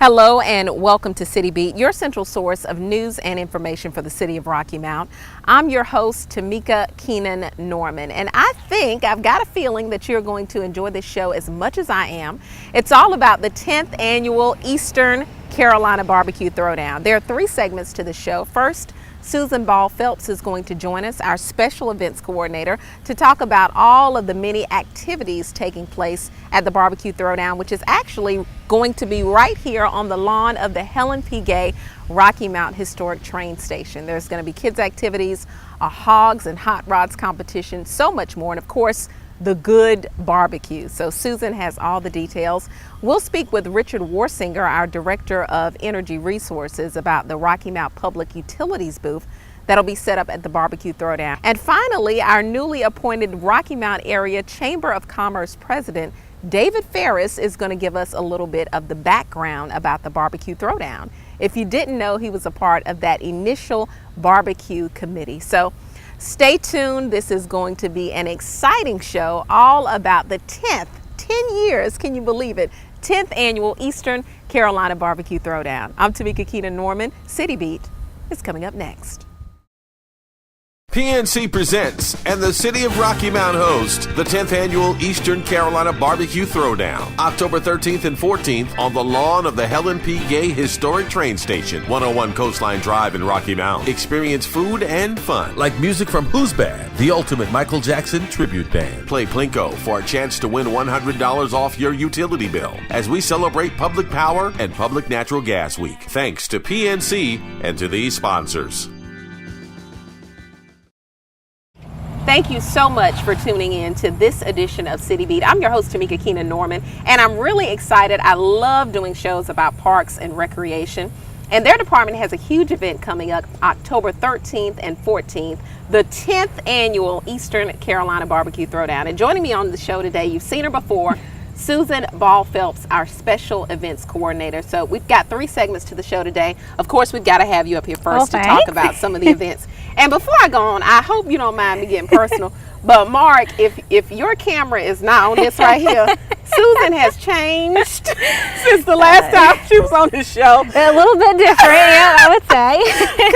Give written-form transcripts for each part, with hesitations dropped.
Hello and welcome to City Beat, your central source of news and information for the city of Rocky Mount. I'm your host, Tamika Keenan Norman, and I've got a feeling that you're going to enjoy this show as much as I am. It's all about the 10th annual Eastern Carolina BBQ Throwdown. There are 3 segments to the show. First, Susan Ball Phelps is going to join us, our special events coordinator, to talk about all of the many activities taking place at the BBQ Throwdown, which is actually going to be right here on the lawn of the Helen P. Gay Rocky Mount Historic Train Station. There's going to be kids activities, a hogs and hot rods competition, so much more, and of course, the good barbecue. So Susan has all the details. We'll speak with Richard Warsinger, our Director of Energy Resources, about the Rocky Mount Public Utilities booth that'll be set up at the BBQ Throwdown. And finally, our newly appointed Rocky Mount Area Chamber of Commerce President, David Ferris, is going to give us a little bit of the background about the BBQ Throwdown. If you didn't know, he was a part of that initial barbecue committee. So stay tuned. This is going to be an exciting show all about the 10 years, can you believe it, 10th annual Eastern Carolina BBQ Throwdown. I'm Tamika Keenan Norman. City Beat is coming up next. PNC presents and the City of Rocky Mount hosts the 10th annual Eastern Carolina BBQ Throwdown, October 13th and 14th on the lawn of the Helen P. Gay Historic Train Station, 101 Coastline Drive in Rocky Mount. Experience food and fun, like music from Who's Bad, the ultimate Michael Jackson tribute band. Play Plinko for a chance to win $100 off your utility bill as we celebrate Public Power and Public Natural Gas Week. Thanks to PNC and to these sponsors. Thank you so much for tuning in to this edition of City Beat. I'm your host, Tamika Keenan Norman, and I'm really excited. I love doing shows about parks and recreation, and their department has a huge event coming up October 13th and 14th, the 10th annual Eastern Carolina BBQ Throwdown. And joining me on the show today, you've seen her before, Susan Ball Phelps, our special events coordinator. So we've got 3 segments to the show today. Of course, we've got to have you up here first to talk about some of the events. And before I go on, I hope you don't mind me getting personal, but Mark, if your camera is not on this right here, Susan has changed since the last time she was on the show. A little bit different, yeah, I would say.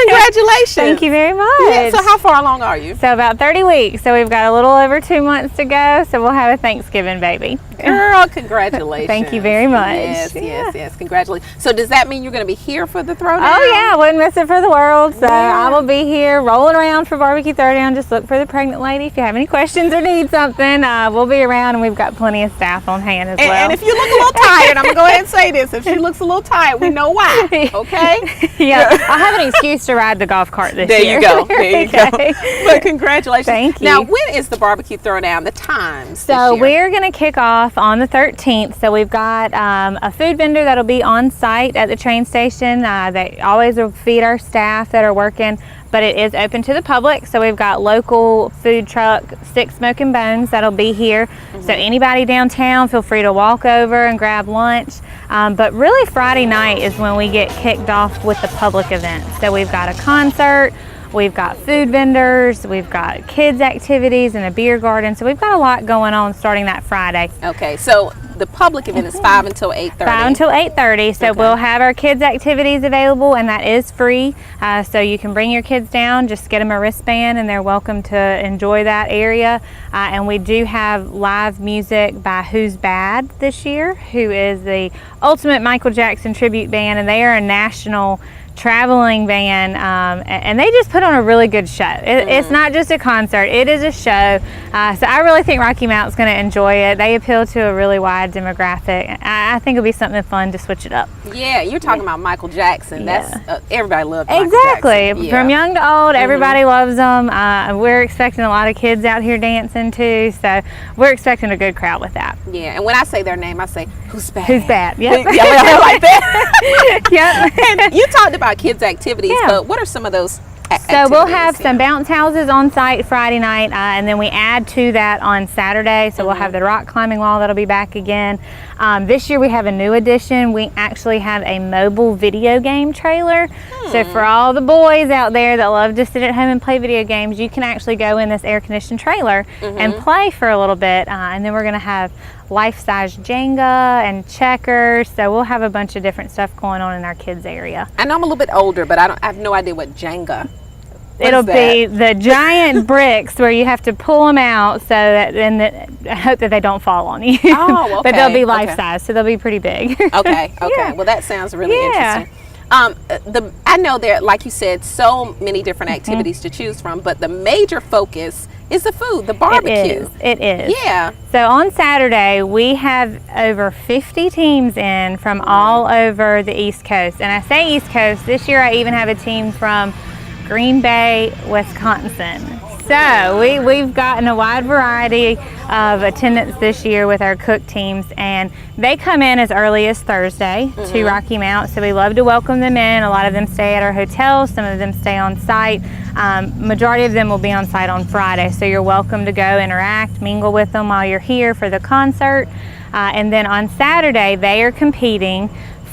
Congratulations. Thank you very much. Yeah, so how far along are you? So about 30 weeks. So we've got a little over 2 months to go. So we'll have a Thanksgiving baby. Girl, congratulations. Thank you very much. Yes, congratulations. So does that mean you're going to be here for the Throwdown? Oh yeah, I wouldn't miss it for the world. So I will be here rolling around for BBQ Throwdown. Just look for the pregnant lady if you have any questions or need something. We'll be around, and we've got plenty of staff on hand as well. And if you look a little tired, I'm going to go ahead and say this. If she looks a little tired, we know why, okay? Yeah, I'll have an excuse to ride the golf cart this There year. you go. But congratulations. Thank you. Now, when is the BBQ Throwdown, the times So this year? we're going to kick off on the 13th. So we've got a food vendor that'll be on site at the train station. They always will feed our staff that are working, but it is open to the public. So we've got local food truck, Six Smoking Bones, that'll be here. So anybody downtown, feel free to walk over and grab lunch. But really Friday night is when we get kicked off with the public events. So we've got a concert, we've got food vendors, we've got kids activities and a beer garden. So we've got a lot going on starting that Friday. Okay, so the public event is 5 until 8:30. 5 until 8:30. So we'll have our kids activities available, and that is free. So you can bring your kids down, just get them a wristband, and they're welcome to enjoy that area. And we do have live music by Who's Bad this year, who is the ultimate Michael Jackson tribute band, and they are a national traveling band, and they just put on a really good show. It's not just a concert, it is a show. So I really think Rocky Mount's going to enjoy it. They appeal to a really wide demographic. I think it'll be something fun to switch it up. Yeah, you're talking about Michael Jackson. That's everybody loves Michael exactly Jackson. From young to old, everybody loves them. We're expecting a lot of kids out here dancing too, so we're expecting a good crowd with that. Yeah, and when I say their name, I say Who's Bad. Who's Bad? Yep. Yeah, like that. Yep. And you talked about kids activities, but what are some of those So we'll have some bounce houses on site Friday night, and then we add to that on Saturday. So we'll have the rock climbing wall that'll be back again. This year we have a new addition. We actually have a mobile video game trailer. So for all the boys out there that love to sit at home and play video games, you can actually go in this air-conditioned trailer and play for a little bit. And then we're going to have life-size Jenga and checkers. So we'll have a bunch of different stuff going on in our kids area. I know I'm a little bit older, but I have no idea what Jenga. It'll be the giant bricks where you have to pull them out so that I hope that they don't fall on you. Oh, okay. But they'll be life-size, so they'll be pretty big. Okay. Yeah. Well, that sounds really interesting. I know there, like you said, so many different activities to choose from, but the major focus is the food, the barbecue. It is. Yeah. So on Saturday, we have over 50 teams in from all over the East Coast. And I say East Coast, this year I even have a team from Green Bay, Wisconsin. So we've gotten a wide variety of attendance this year with our cook teams, and they come in as early as Thursday to Rocky Mount. So we love to welcome them in. A lot of them stay at our hotels, some of them stay on site. Majority of them will be on site on Friday. So you're welcome to go interact, mingle with them while you're here for the concert. And then on Saturday, they are competing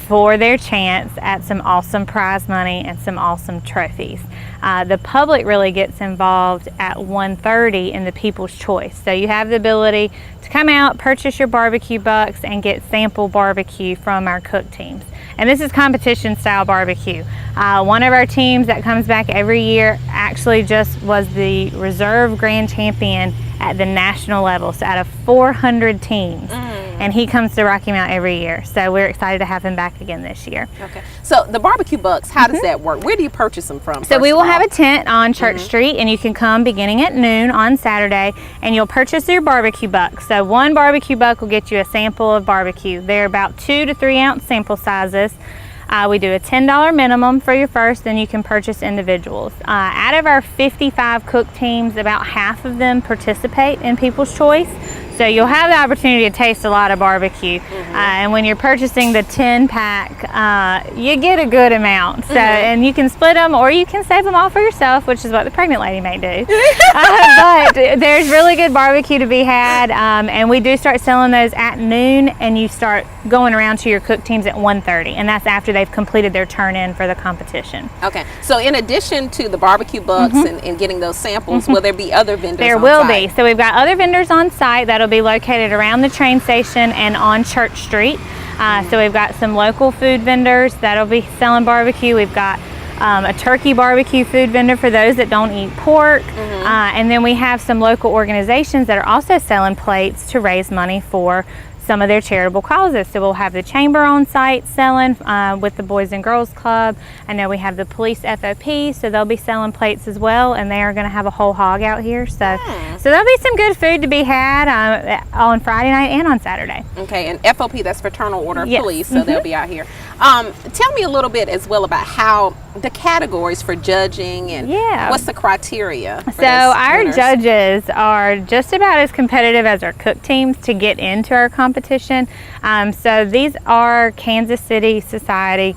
for their chance at some awesome prize money and some awesome trophies. The public really gets involved at 1:30 in the People's Choice. So you have the ability to come out, purchase your barbecue bucks, and get sample barbecue from our cook teams. And this is competition style barbecue. One of our teams that comes back every year actually just was the reserve grand champion at the national level, so out of 400 teams. And he comes to Rocky Mount every year, so we're excited to have him back again this year. Okay. So the barbecue bucks, how does that work? Where do you purchase them from? So we will have a tent on Church Street, and you can come beginning at noon on Saturday, and you'll purchase your barbecue buck. So one barbecue buck will get you a sample of barbecue. They're about 2 to 3 ounce sample sizes. We do a $10 minimum for your first, then you can purchase individuals. Out of our 55 cook teams, about half of them participate in People's Choice. So you'll have the opportunity to taste a lot of barbecue. And when you're purchasing the 10 pack, you get a good amount. So, and you can split them or you can save them all for yourself, which is what the pregnant lady may do. But there's really good barbecue to be had. And we do start selling those at noon, and you start going around to your cook teams at 1:30. And that's after they've completed their turn in for the competition. Okay. So in addition to the barbecue bucks and getting those samples, will there be other vendors There on will site? be. So we've got other vendors on site that'll be located around the train station and on Church Street. So we've got some local food vendors that'll be selling barbecue. We've got a turkey barbecue food vendor for those that don't eat pork. And then we have some local organizations that are also selling plates to raise money for some of their charitable causes. So we'll have the chamber on site selling with the Boys and Girls Club. I know we have the police FOP, so they'll be selling plates as well, and they are going to have a whole hog out here. So there'll be some good food to be had on Friday night and on Saturday. Okay, and FOP, that's Fraternal Order of Yes. Police, so they'll be out here. Tell me a little bit as well about how the categories for judging and what's the criteria for So our winners? judges are just about as competitive as our cook teams to get into our competition. So these are Kansas City Society,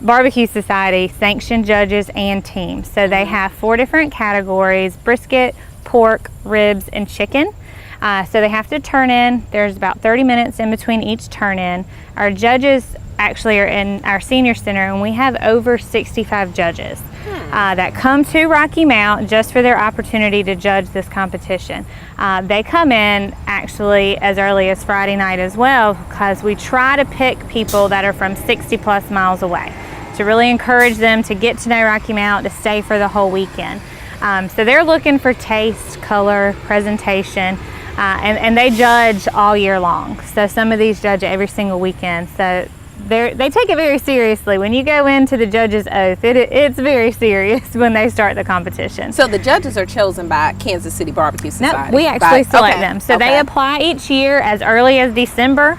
Barbecue Society sanctioned judges and teams. So they have 4 different categories: brisket, pork, ribs, and chicken. So they have to turn in. There's about 30 minutes in between each turn in. Our judges actually are in our senior center, and we have over 65 judges that come to Rocky Mount just for their opportunity to judge this competition. They come in actually as early as Friday night as well, because we try to pick people that are from 60 plus miles away to really encourage them to get to know Rocky Mount, to stay for the whole weekend. So they're looking for taste, color, presentation, and they judge all year long. So some of these judge every single weekend. So they take it very seriously. When you go into the judge's oath, it's very serious when they start the competition. So the judges are chosen by Kansas City Barbecue Society? No, we actually select them. So they apply each year as early as December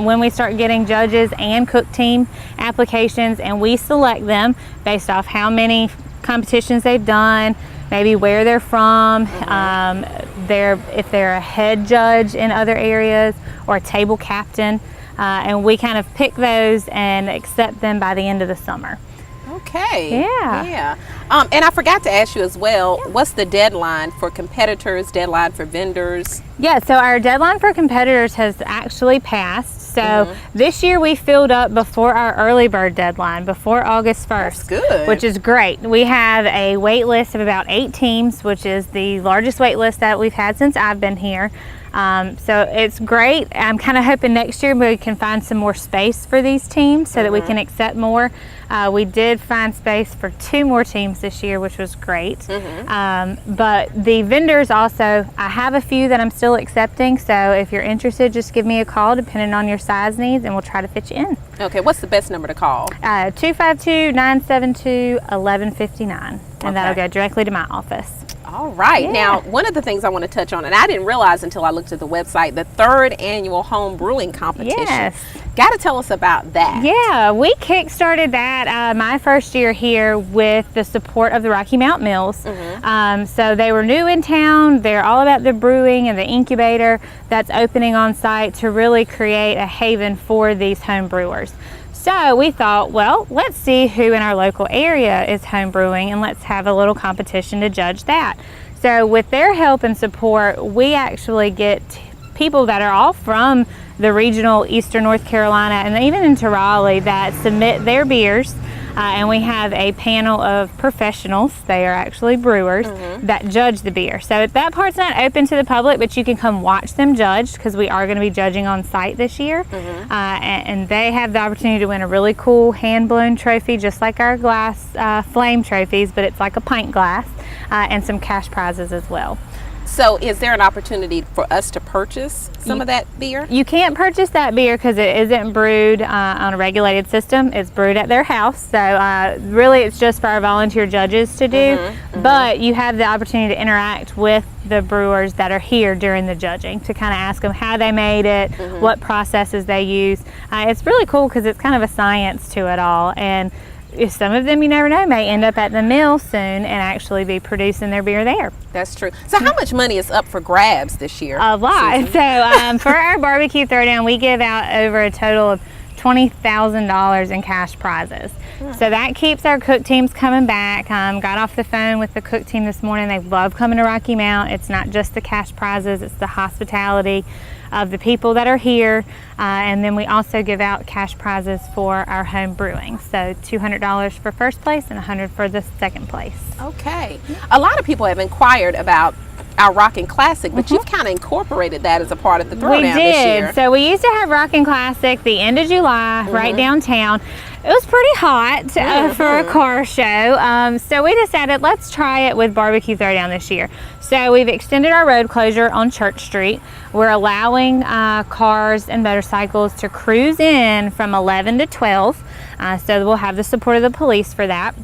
when we start getting judges and cook team applications, and we select them based off how many competitions they've done, maybe where they're from, if they're a head judge in other areas or a table captain. And we kind of pick those and accept them by the end of the summer. Okay. Yeah. And I forgot to ask you as well, what's the deadline for competitors, deadline for vendors? Yeah, so our deadline for competitors has actually passed. So this year we filled up before our early bird deadline, before August 1st. That's good. Which is great. We have a wait list of about 8 teams, which is the largest wait list that we've had since I've been here. So it's great. I'm kind of hoping next year we can find some more space for these teams so that we can accept more. We did find space for 2 more teams this year, which was great. But the vendors also, I have a few that I'm still accepting. So if you're interested, just give me a call depending on your size needs and we'll try to fit you in. Okay, what's the best number to call? 252-972-1159. And that'll go directly to my office. All right. Now, one of the things I want to touch on, and I didn't realize until I looked at the website, the 3rd annual home brewing competition. Yes. Got to tell us about that. Yeah, we kick-started that my first year here with the support of the Rocky Mount Mills. So they were new in town. They're all about the brewing and the incubator that's opening on site to really create a haven for these home brewers. So we thought, well, let's see who in our local area is home brewing and let's have a little competition to judge that. So with their help and support, we actually get people that are all from the regional Eastern North Carolina and even into Raleigh that submit their beers. And we have a panel of professionals, they are actually brewers, that judge the beer. So that part's not open to the public, but you can come watch them judge because we are going to be judging on site this year. And they have the opportunity to win a really cool hand-blown trophy, just like our glass flame trophies, but it's like a pint glass, and some cash prizes as well. So is there an opportunity for us to purchase some of that beer? You can't purchase that beer because it isn't brewed on a regulated system. It's brewed at their house. So really it's just for our volunteer judges to do. But you have the opportunity to interact with the brewers that are here during the judging to kind of ask them how they made it, what processes they use. It's really cool because it's kind of a science to it all. And some of them, you never know, may end up at the mill soon and actually be producing their beer there. That's true. So how much money is up for grabs this year? A lot. Susan? So for our barbecue throwdown, we give out over a total of $20,000 in cash prizes. So that keeps our cook teams coming back. Got off the phone with the cook team this morning. They love coming to Rocky Mount. It's not just the cash prizes, it's the hospitality of the people that are here. And then we also give out cash prizes for our home brewing. So $200 for first place and $100 for the second place. Okay. A lot of people have inquired about our Rockin' Classic, but you've kind of incorporated that as a part of the Throwdown this year. So we used to have Rockin' Classic the end of July right downtown. It was pretty hot for a car show, so we decided let's try it with Barbecue Throwdown this year. So we've extended our road closure on Church Street. We're allowing cars and motorcycles to cruise in from 11 to 12, so we'll have the support of the police for that.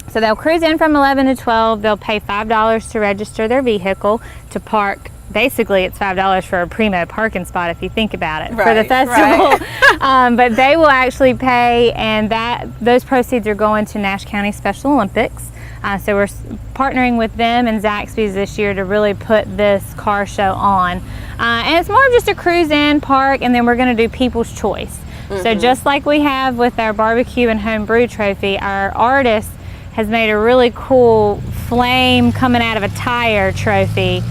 So they'll cruise in from 11 to 12. They'll pay $5 to register their vehicle to park. Basically, it's $5 for a primo parking spot if you think about it for the festival. But they will actually pay, and those proceeds are going to Nash County Special Olympics. So we're partnering with them and Zaxby's this year to really put this car show on. And it's more of just a cruise in, park, and then we're going to do People's Choice. So just like we have with our barbecue and home brew trophy, our artist has made a really cool flame coming out of a tire trophy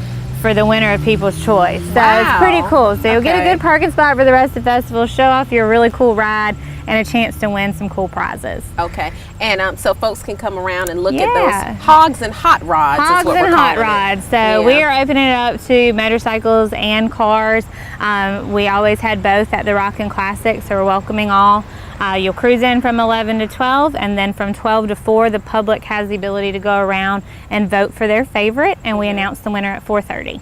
for the winner of People's Choice. So it's pretty cool. So you'll get a good parking spot for the rest of the festival, show off your really cool ride, and a chance to win some cool prizes. Okay. And so folks can come around and look at those hogs and hot rods. Hogs and hot rods. So we are opening it up to motorcycles and cars. We always had both at the Rockin' Classic, so we're welcoming all. You'll cruise in from 11 to 12, and then from 12 to 4, the public has the ability to go around and vote for their favorite, and we announce the winner at 4:30.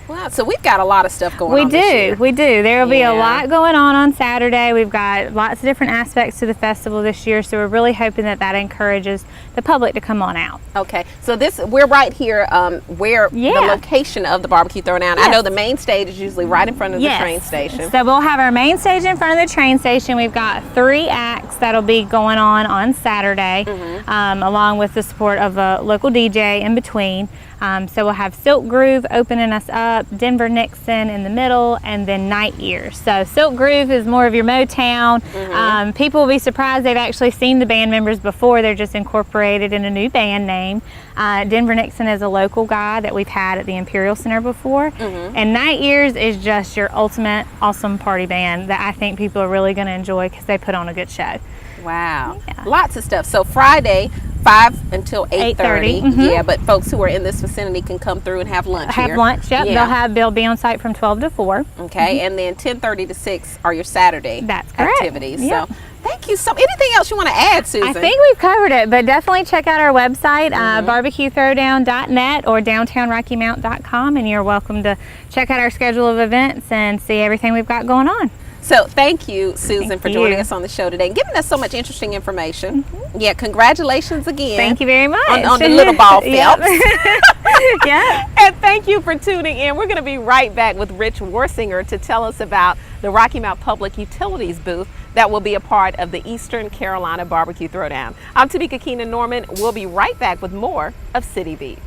Wow, so we've got a lot of stuff going on this year. We do. There will be a lot going on Saturday. We've got lots of different aspects to the festival this year, so we're really hoping that encourages the public to come on out. Okay, so we're right here where the location of the Barbecue Throwdown. I know the main stage is usually right in front of the train station. So we'll have our main stage in front of the train station. We've got 3 acts that'll be going on Saturday, along with the support of a local DJ in between. So we'll have Silk Groove opening us up, Denver Nixon in the middle, and then Night Ears. So Silk Groove is more of your Motown. People will be surprised they've actually seen the band members before. They're just incorporated in a new band name. Denver Nixon is a local guy that we've had at the Imperial Center before. And Night Ears is just your ultimate awesome party band that I think people are really going to enjoy because they put on a good show. Wow. Lots of stuff. So Friday, 5 until 8:30. 8:30. Yeah, but folks who are in this vicinity can come through and have lunch Have here. lunch, yep. Yeah. They'll be on site from 12 to 4. Okay, and then 10:30 to 6 are your Saturday That's correct. activities. Yep. So thank you. Anything else you want to add, Susan? I think we've covered it, but definitely check out our website, BBQThrowdown.net or downtownrockymount.com, and you're welcome to check out our schedule of events and see everything we've got going on. So thank you, Susan, Thank for you. joining us on the show today and giving us so much interesting information. Yeah, congratulations again. Thank you very much. On the little ball Yep. Phelps. Yeah. And thank you for tuning in. We're going to be right back with Rich Worsinger to tell us about the Rocky Mount Public Utilities booth that will be a part of the Eastern Carolina Barbecue Throwdown. I'm Tamika Keenan Norman. We'll be right back with more of City Beat.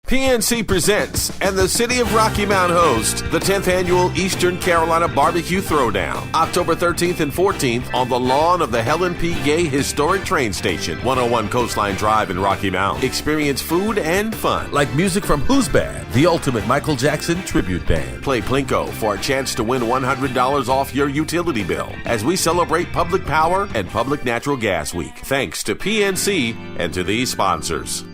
PNC presents and the City of Rocky Mount host the 10th Annual Eastern Carolina Barbecue Throwdown, October 13th and 14th on the lawn of the Helen P. Gay Historic Train Station, 101 Coastline Drive in Rocky Mount. Experience food and fun, like music from Who's Bad, the ultimate Michael Jackson tribute band. Play Plinko for a chance to win $100 off your utility bill as we celebrate Public Power and Public Natural Gas Week. Thanks to PNC and to these sponsors.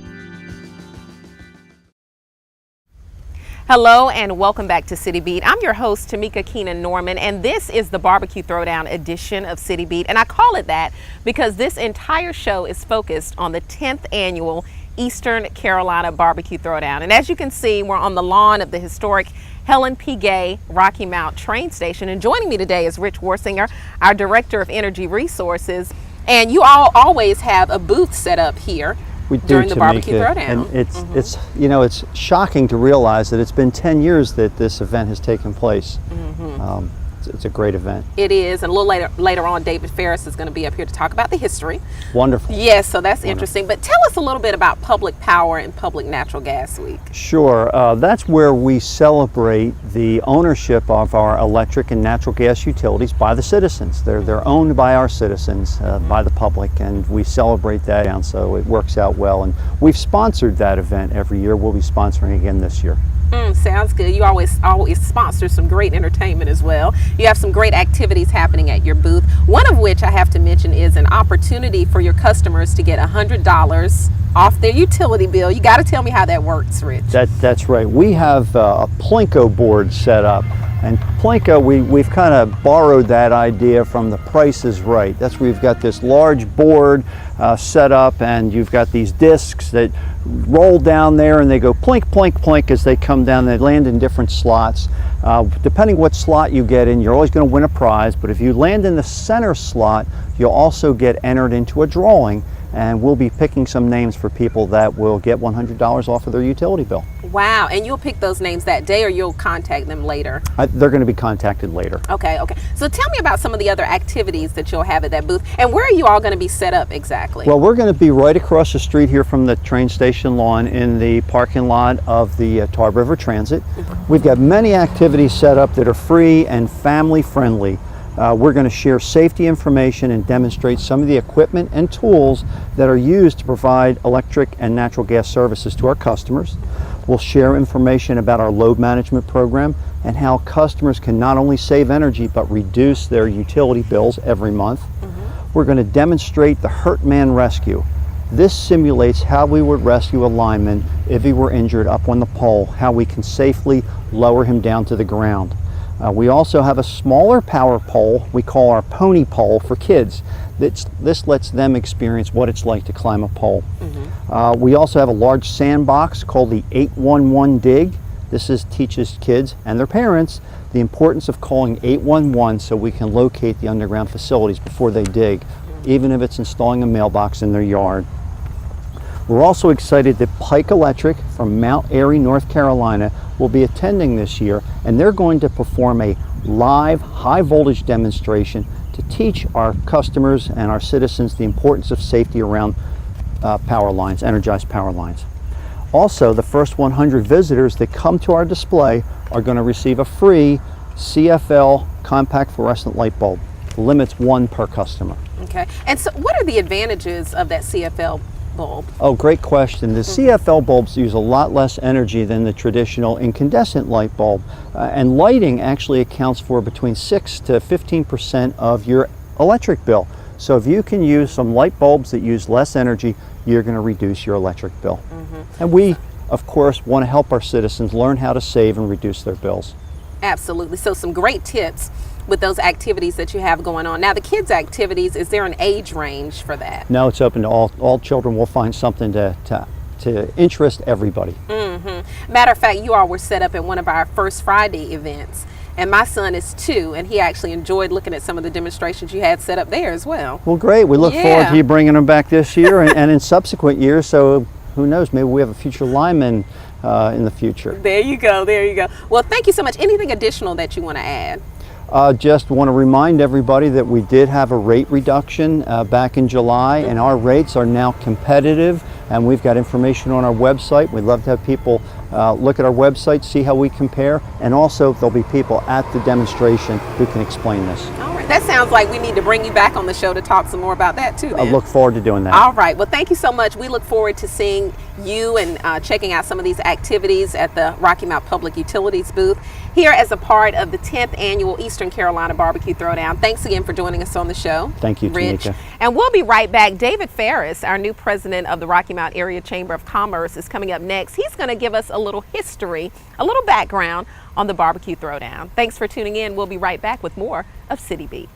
Hello and welcome back to City Beat. I'm your host, Tamika Keenan Norman, and this is the Barbecue Throwdown edition of City Beat. And I call it that because this entire show is focused on the 10th Annual Eastern Carolina Barbecue Throwdown. And as you can see, we're on the lawn of the historic Helen P. Gay Rocky Mount train station. And joining me today is Rich Worsinger, our Director of Energy Resources. And you all always have a booth set up here. We do, during the Barbecue Throwdown. And it's it's shocking to realize that it's been 10 years that this event has taken place. It's a great event. It is, and a little later on, David Ferris is going to be up here to talk about the history. Wonderful. Yes, so that's interesting. But tell us a little bit about Public Power and Public Natural Gas Week. Sure. That's where we celebrate the ownership of our electric and natural gas utilities by the citizens. They're owned by our citizens, by the public, and we celebrate that, and so it works out well. And we've sponsored that event every year. We'll be sponsoring again this year. Sounds good. You always sponsor some great entertainment as well. You have some great activities happening at your booth. One of which I have to mention is an opportunity for your customers to get $100 off their utility bill. You got to tell me how that works, Rich. That's right. We have a Plinko board set up. And Plinko, we've kind of borrowed that idea from The Price is Right. That's where you've got this large board set up, and you've got these discs that roll down there, and they go plink, plink, plink as they come down. They land in different slots. Depending what slot you get in, you're always going to win a prize, but if you land in the center slot, you'll also get entered into a drawing, and we'll be picking some names for people that will get $100 off of their utility bill. Wow, and you'll pick those names that day, or you'll contact them later? They're going to be contacted later. Okay. So tell me about some of the other activities that you'll have at that booth, and where are you all going to be set up exactly? Well, we're going to be right across the street here from the train station lawn in the parking lot of the Tar River Transit. We've got many activities set up that are free and family friendly. We're going to share safety information and demonstrate some of the equipment and tools that are used to provide electric and natural gas services to our customers. We'll share information about our load management program and how customers can not only save energy but reduce their utility bills every month. We're going to demonstrate the Hurt Man Rescue. This simulates how we would rescue a lineman if he were injured up on the pole, how we can safely lower him down to the ground. We also have a smaller power pole we call our pony pole for kids. This lets them experience what it's like to climb a pole. We also have a large sandbox called the 811 Dig. This teaches kids and their parents the importance of calling 811 so we can locate the underground facilities before they dig, even if it's installing a mailbox in their yard. We're also excited that Pike Electric from Mount Airy, North Carolina will be attending this year, and they're going to perform a live high voltage demonstration to teach our customers and our citizens the importance of safety around power lines, energized power lines. Also, the first 100 visitors that come to our display are going to receive a free CFL compact fluorescent light bulb. The limit's 1 per customer. Okay, and so what are the advantages of that CFL bulb? Oh, great question. The CFL bulbs use a lot less energy than the traditional incandescent light bulb, and lighting actually accounts for between 6 to 15% of your electric bill. So if you can use some light bulbs that use less energy, you're going to reduce your electric bill. And we, of course, want to help our citizens learn how to save and reduce their bills. Absolutely. So some great tips with those activities that you have going on. Now, the kids' activities, is there an age range for that? No, it's open to all children. We'll find something to interest everybody. Matter of fact, you all were set up at one of our First Friday events. And my son is 2, and he actually enjoyed looking at some of the demonstrations you had set up there as well. Well, great. We look forward to you bringing them back this year and in subsequent years. So who knows, maybe we have a future lineman in the future. There you go, there you go. Well, thank you so much. Anything additional that you want to add? Just want to remind everybody that we did have a rate reduction back in July, and our rates are now competitive, and we've got information on our website. We'd love to have people look at our website, see how we compare, and also there'll be people at the demonstration who can explain this. All right, that sounds like we need to bring you back on the show to talk some more about that too. I look forward to doing that. All right, well, thank you so much. We look forward to seeing you and checking out some of these activities at the Rocky Mount Public Utilities booth here as a part of the 10th annual Eastern Carolina Barbecue Throwdown. Thanks again for joining us on the show. Thank you, Rich. Tamika. And we'll be right back. David Ferris, our new president of the Rocky Mount Area Chamber of Commerce, is coming up next. He's going to give us a little history, a little background on the Barbecue Throwdown. Thanks for tuning in. We'll be right back with more of City Beat.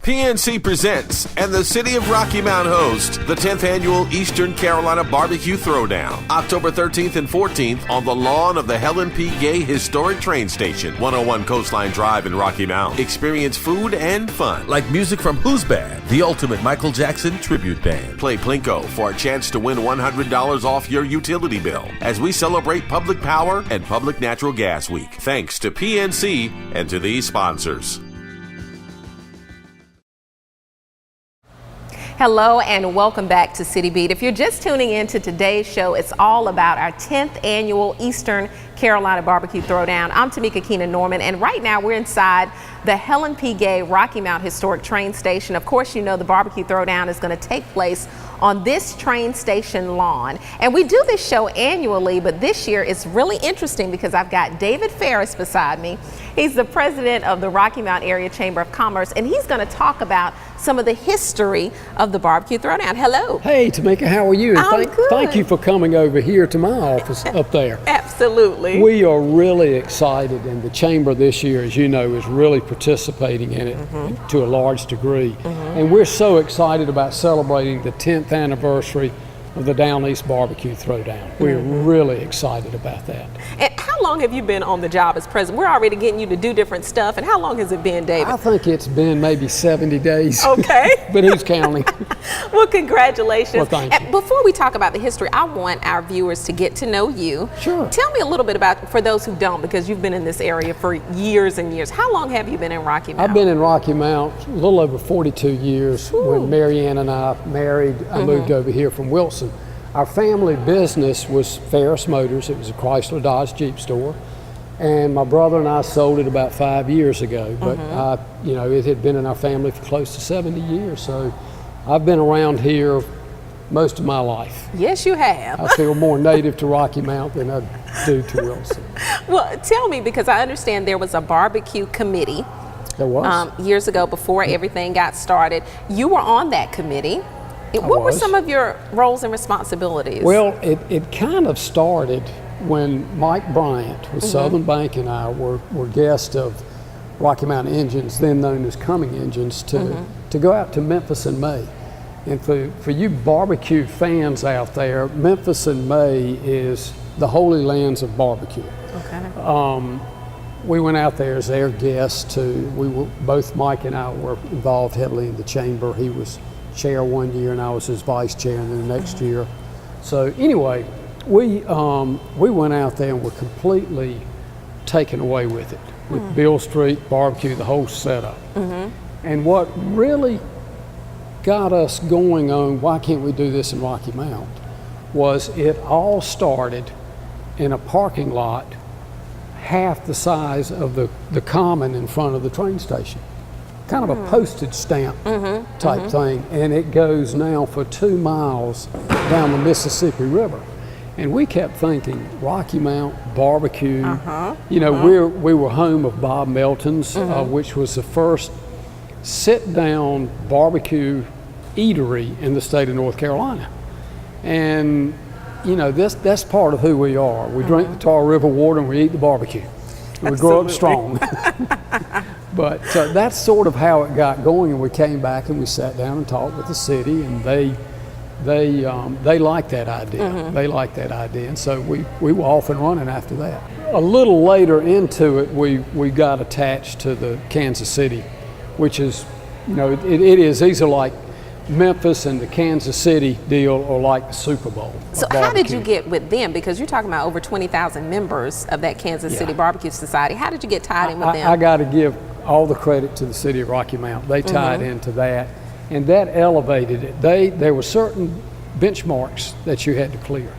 PNC presents and the City of Rocky Mount hosts the 10th annual Eastern Carolina Barbecue Throwdown, October 13th and 14th on the lawn of the Helen P. Gay Historic Train Station, 101 Coastline Drive in Rocky Mount. Experience food and fun, like music from Who's Band, the ultimate Michael Jackson tribute band. Play Plinko for a chance to win $100 off your utility bill as we celebrate Public Power and Public Natural Gas Week. Thanks to PNC and to these sponsors. Hello and welcome back to City Beat. If you're just tuning in to today's show, it's all about our 10th annual Eastern Carolina Barbecue Throwdown. I'm Tamika Keenan Norman, and right now we're inside the Helen P. Gay Rocky Mount Historic Train Station. Of course, you know the Barbecue Throwdown is going to take place on this train station lawn. And we do this show annually, but this year it's really interesting because I've got David Ferris beside me. He's the president of the Rocky Mount Area Chamber of Commerce, and he's going to talk about some of the history of the Barbecue Throwdown. Hello. Hey, Tamika, how are you? I'm good. Thank you for coming over here to my office up there. Absolutely. We are really excited, and the Chamber this year, as you know, is really participating in it to a large degree. And we're so excited about celebrating the 10th anniversary of the Down East Barbecue Throwdown. We're really excited about that. And how long have you been on the job as president? We're already getting you to do different stuff. And how long has it been, David? I think it's been maybe 70 days. Okay. But who's counting? Well, congratulations. Well, thank you. Before we talk about the history, I want our viewers to get to know you. Sure. Tell me a little bit about, for those who don't, because you've been in this area for years and years. How long have you been in Rocky Mount? I've been in Rocky Mount a little over 42 years. Ooh. When Mary Ann and I married, I moved over here from Wilson. Our family business was Ferris Motors. It was a Chrysler Dodge Jeep store. And my brother and I sold it about 5 years ago. But you know, it had been in our family for close to 70 years. So I've been around here most of my life. Yes, you have. I feel more native to Rocky Mount than I do to Wilson. Well, tell me, because I understand there was a barbecue committee There was. years ago before everything got started. You were on that committee. What were was. some of your roles and responsibilities? Well, it kind of started when Mike Bryant with Southern Bank and I were guests of Rocky Mountain Engines, then known as Cumming Engines, to go out to Memphis in May. And for you barbecue fans out there, Memphis in May is the holy lands of barbecue. Okay. We went out there as their guests both Mike and I were involved heavily in the chamber. He was chair one year and I was his vice chair, and then the next year. So anyway, we went out there and were completely taken away with it, with Bill Street barbecue, the whole setup. And what really got us going on why can't we do this in Rocky Mount was it all started in a parking lot half the size of the common in front of the train station. Kind of a postage stamp type thing, and it goes now for 2 miles down the Mississippi River. And we kept thinking, Rocky Mount barbecue, you know, we were home of Bob Melton's, which was the first sit-down barbecue eatery in the state of North Carolina. And you know, that's part of who we are. We drink the Tar River water and we eat the barbecue. We grow up strong. But that's sort of how it got going, and we came back and we sat down and talked with the city, and they liked that idea. They liked that idea, and so we were off and running after that. A little later into it, we got attached to the Kansas City, which is, you know, it is, these are like Memphis and the Kansas City deal are like the Super Bowl. So how did you get with them? Because you're talking about over 20,000 members of that Kansas City Barbecue Society. How did you get tied in with them? I got to give all the credit to the city of Rocky Mount. They tied into that, and that elevated it. There were certain benchmarks that you had to clear,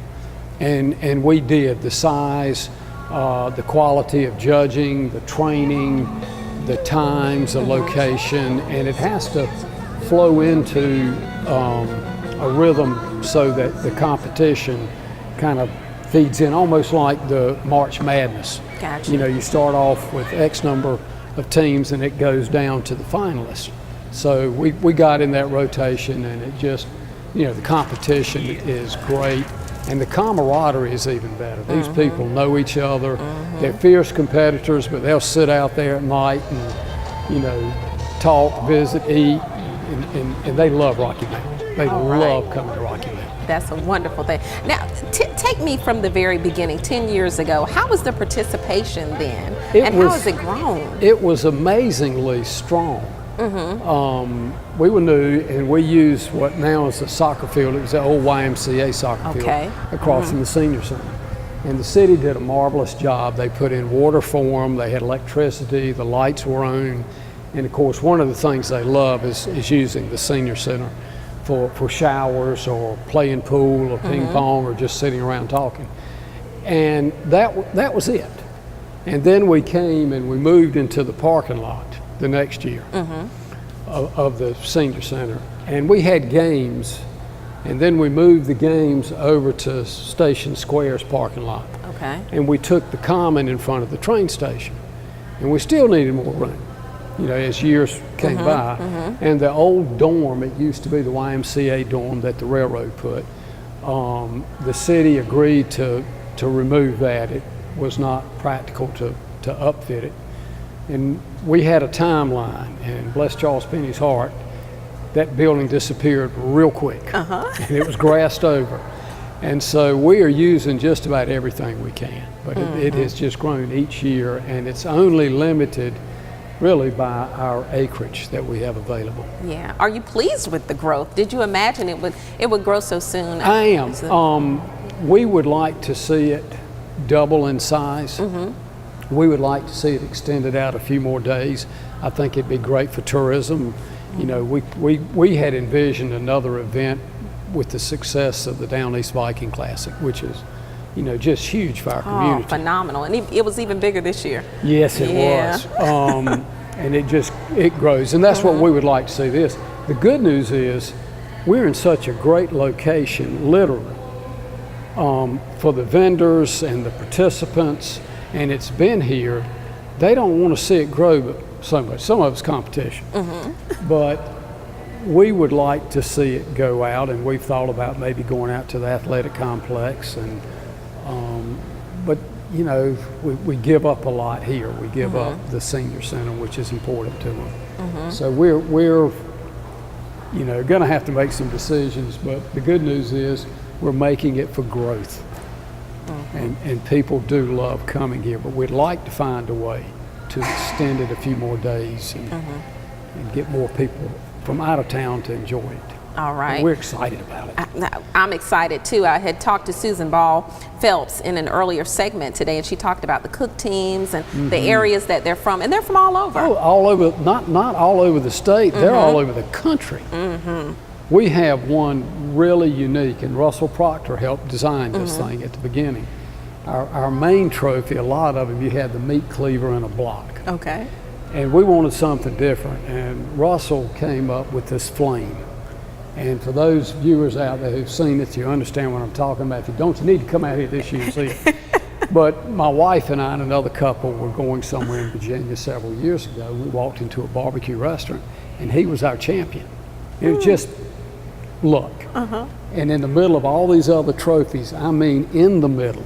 and we did. The size, the quality of judging, the training, the times, the location, and it has to flow into a rhythm so that the competition kind of feeds in, almost like the March Madness. Gotcha. You know, you start off with X number of teams and it goes down to the finalists. So we got in that rotation, and it just, you know, the competition is great, and the camaraderie is even better. These people know each other. They're fierce competitors, but they'll sit out there at night and, you know, talk, visit, eat, and they love Rocky Mount. They love coming to Rocky Mount. That's a wonderful thing. Now, take me from the very beginning, 10 years ago. How was the participation then? How has it grown? It was amazingly strong. We were new, and we used what now is a soccer field. It was the old YMCA soccer field across from the senior center. And the city did a marvelous job. They put in water for them. They had electricity. The lights were on. And of course, one of the things they love is using the senior center for showers or playing pool or ping pong or just sitting around talking. And that was it. And then we came and we moved into the parking lot the next year of the senior center. And we had games, and then we moved the games over to Station Square's parking lot. Okay. And we took the common in front of the train station. And we still needed more room, you know, as years came by. And the old dorm, it used to be the YMCA dorm that the railroad put, the city agreed to remove that. It was not practical to upfit it. And we had a timeline, and bless Charles Penny's heart, that building disappeared real quick. And it was grassed over. And so we are using just about everything we can, but it has just grown each year, and it's only limited really by our acreage that we have available. Yeah. Are you pleased with the growth? Did you imagine it would grow so soon? I am. We would like to see it double in size. We would like to see it extended out a few more days. I think it'd be great for tourism. You know, we had envisioned another event with the success of the Down East Viking Classic, which is, you know, just huge for our community. Phenomenal. And it was even bigger this year. Yes, it was. And it grows. And that's what we would like to see this. The good news is we're in such a great location, literally, for the vendors and the participants, and it's been here. They don't want to see it grow so much. Some of it's competition. But we would like to see it go out, and we've thought about maybe going out to the athletic complex. And but you know, we give up a lot here. We give up the senior center, which is important to them. So we're you know, going to have to make some decisions. But the good news is we're making it for growth, and people do love coming here. But we'd like to find a way to extend it a few more days and get more people from out of town to enjoy it. All right. And we're excited about it. I'm excited too. I had talked to Susan Ball Phelps in an earlier segment today, and she talked about the cook teams and the areas that they're from, and they're from all over. Oh, all over, not all over the state, they're all over the country. We have one really unique, and Russell Proctor helped design this thing at the beginning. Our main trophy, a lot of them, you had the meat cleaver and a block. Okay. And we wanted something different, and Russell came up with this flame. And for those viewers out there who've seen it, you understand what I'm talking about. If you don't, you need to come out here this year and see it. But my wife and I and another couple were going somewhere in Virginia several years ago. We walked into a barbecue restaurant, and he was our champion. It was just luck. And in the middle of all these other trophies, I mean in the middle,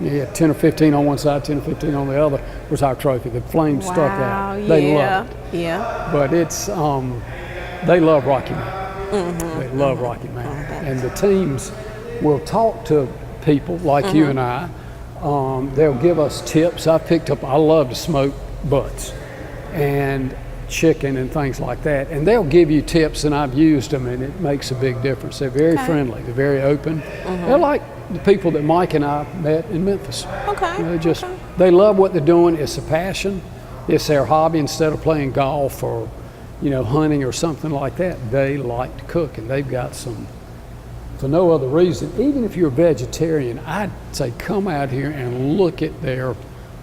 you had 10 or 15 on one side, 10 or 15 on the other, was our trophy. The flames stuck out. They loved it. Yeah. But it's, they love Rocky Mount. They love Rocky Mount. And the teams will talk to people like you and I. They'll give us tips. I love to smoke butts and chicken and things like that. And they'll give you tips, and I've used them, and it makes a big difference. They're very friendly. They're very open. They're like the people that Mike and I met in Memphis. They love what they're doing. It's a passion. It's their hobby. Instead of playing golf or, hunting or something like that, they like to cook, and they've got some, for no other reason. Even if you're a vegetarian, I'd say come out here and look at their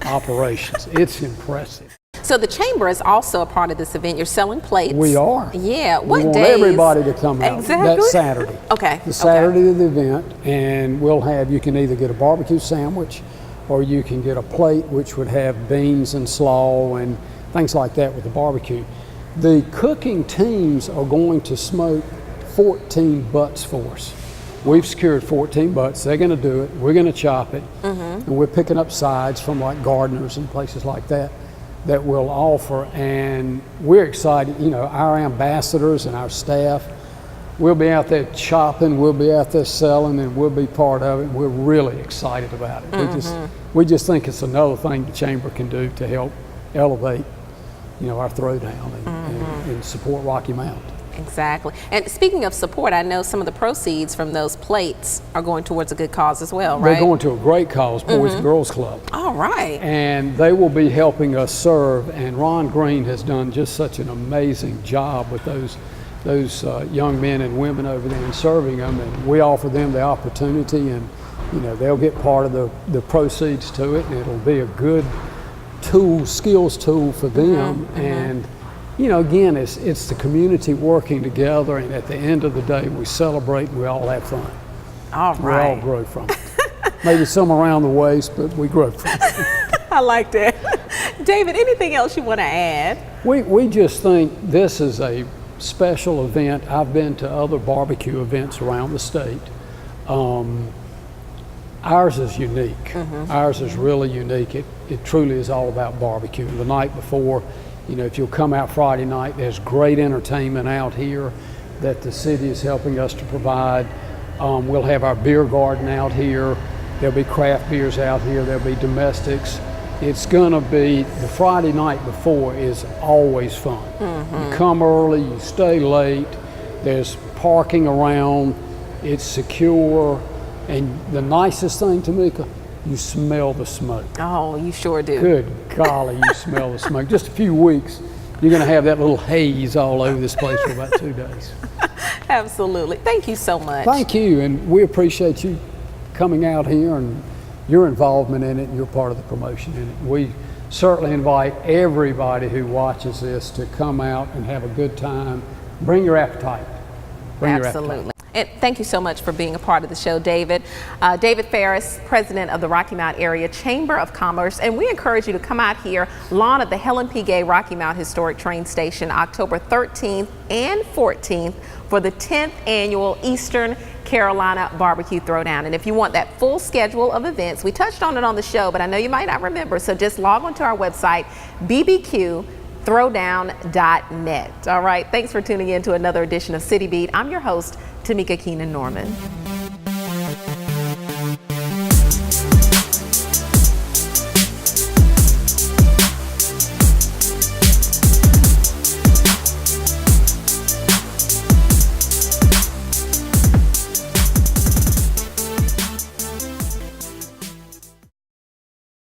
operations. It's impressive. So the chamber is also a part of this event. You're selling plates. We are. Yeah. We want everybody to come out. Exactly. That Saturday. Okay. The Saturday of the event, and you can either get a barbecue sandwich, or you can get a plate which would have beans and slaw and things like that with the barbecue. The cooking teams are going to smoke 14 butts for us. We've secured 14 butts. They're going to do it. We're going to chop it, and we're picking up sides from like gardeners and places like that we'll offer, and we're excited. Our ambassadors and our staff, we'll be out there chopping, we'll be out there selling, and we'll be part of it. We're really excited about it. We just think it's another thing the chamber can do to help elevate, our Throwdown and support Rocky Mount. Exactly. And speaking of support, I know some of the proceeds from those plates are going towards a good cause as well, right? They're going to a great cause, Boys and Girls Club. All right. And they will be helping us serve, and Ron Green has done just such an amazing job with those young men and women over there and serving them, and we offer them the opportunity, and they'll get part of the proceeds to it, and it'll be a good skills tool for them. And again, it's the community working together, and at the end of the day, we celebrate and we all have fun. All right. We all grow from it. Maybe some around the waist, but we grow from it. I like that. David, anything else you want to add? We just think this is a special event. I've been to other barbecue events around the state. Ours is unique. Ours is really unique. It truly is all about barbecue. The night before, if you'll come out Friday night, there's great entertainment out here that the city is helping us to provide. We'll have our beer garden out here. There'll be craft beers out here. There'll be domestics. It's gonna be, the Friday night before is always fun. You come early, you stay late, there's parking around, it's secure, and the nicest thing, Tamika, you smell the smoke. Oh, you sure do. Good golly, you smell the smoke. Just a few weeks, you're going to have that little haze all over this place for about 2 days. Absolutely. Thank you so much. Thank you, and we appreciate you coming out here and your involvement in it and your part of the promotion in it. We certainly invite everybody who watches this to come out and have a good time. Bring your appetite. Absolutely. And thank you so much for being a part of the show, David. David Ferris, president of the Rocky Mount Area Chamber of Commerce, and we encourage you to come out here, lawn of the Helen P. Gay Rocky Mount Historic Train Station, October 13th and 14th for the 10th annual Eastern Carolina Barbecue Throwdown. And if you want that full schedule of events, we touched on it on the show, but I know you might not remember, so just log on to our website, bbqthrowdown.net. All right, thanks for tuning in to another edition of City Beat. I'm your host, Tamika Keenan Norman.